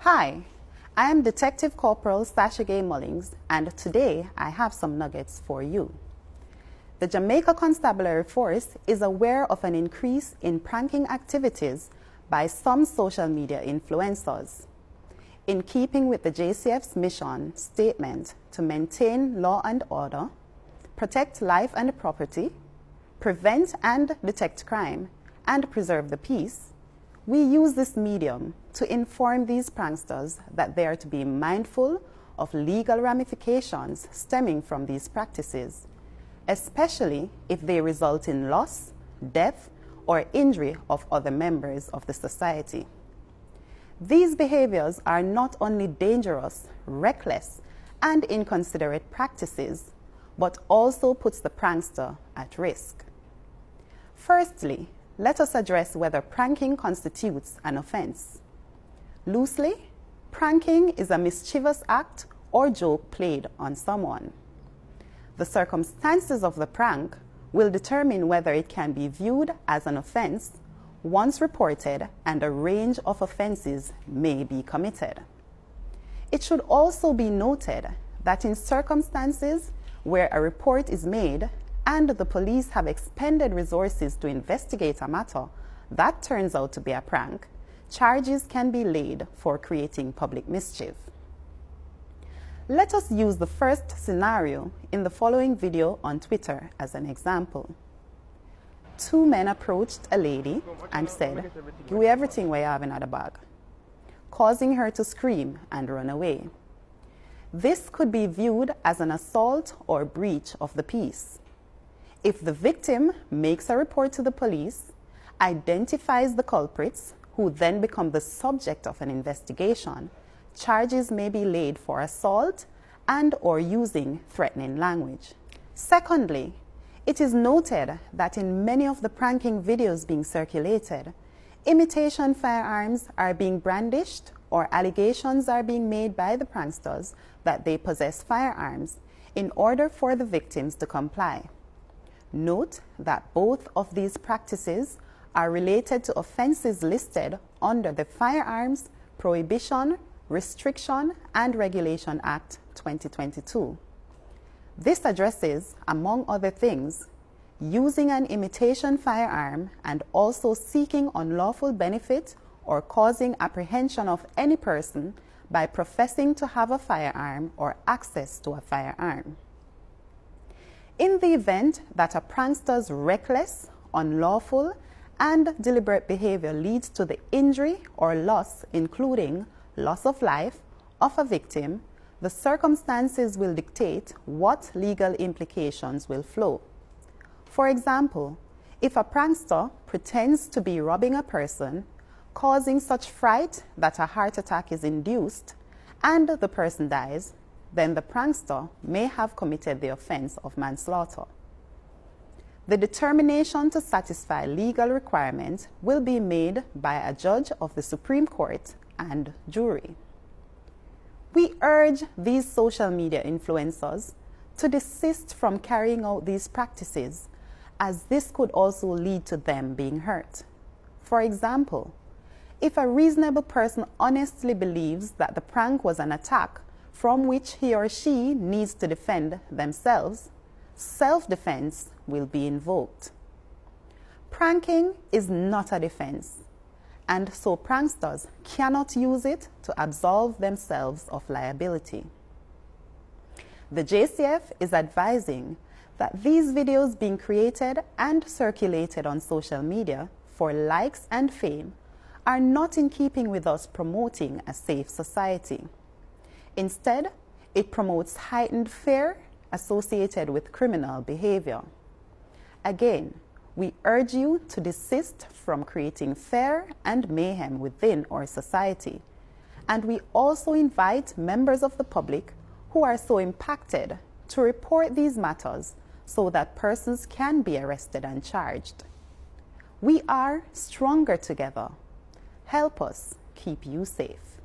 Hi, I am Detective Corporal Sasha Gay Mullings, and today I have some nuggets for you. The Jamaica Constabulary Force is aware of an increase in pranking activities by some social media influencers. In keeping with the JCF's mission statement to maintain law and order, protect life and property, prevent and detect crime, and preserve the peace, we use this medium to inform these pranksters that they are to be mindful of legal ramifications stemming from these practices, especially if they result in loss, death, or injury of other members of the society. These behaviors are not only dangerous, reckless, and inconsiderate practices, but also puts the prankster at risk. Firstly, let us address whether pranking constitutes an offense. Loosely, pranking is a mischievous act or joke played on someone. The circumstances of the prank will determine whether it can be viewed as an offense once reported, and a range of offenses may be committed. It should also be noted that in circumstances where a report is made and the police have expended resources to investigate a matter that turns out to be a prank, charges can be laid for creating public mischief. Let us use the first scenario in the following video on Twitter as an example. Two men approached a lady and said, "Give me everything we have in the bag," causing her to scream and run away. This could be viewed as an assault or breach of the peace. If the victim makes a report to the police, identifies the culprits, who then become the subject of an investigation, charges may be laid for assault and or using threatening language. Secondly, it is noted that in many of the pranking videos being circulated, imitation firearms are being brandished or allegations are being made by the pranksters that they possess firearms in order for the victims to comply. Note that both of these practices are related to offenses listed under the Firearms Prohibition, Restriction, and Regulation Act 2022. This addresses, among other things, using an imitation firearm and also seeking unlawful benefit or causing apprehension of any person by professing to have a firearm or access to a firearm. In the event that a prankster's reckless, unlawful, and deliberate behavior leads to the injury or loss, including loss of life, of a victim, the circumstances will dictate what legal implications will flow. For example, if a prankster pretends to be robbing a person, causing such fright that a heart attack is induced, and the person dies, then the prankster may have committed the offense of manslaughter. The determination to satisfy legal requirements will be made by a judge of the Supreme Court and jury. We urge these social media influencers to desist from carrying out these practices, as this could also lead to them being hurt. For example, if a reasonable person honestly believes that the prank was an attack from which he or she needs to defend themselves, self-defense will be invoked. Pranking is not a defense, and so pranksters cannot use it to absolve themselves of liability. The JCF is advising that these videos being created and circulated on social media for likes and fame are not in keeping with us promoting a safe society. Instead, it promotes heightened fear associated with criminal behavior. Again, we urge you to desist from creating fear and mayhem within our society, and we also invite members of the public who are so impacted to report these matters so that persons can be arrested and charged. We are stronger together. Help us keep you safe.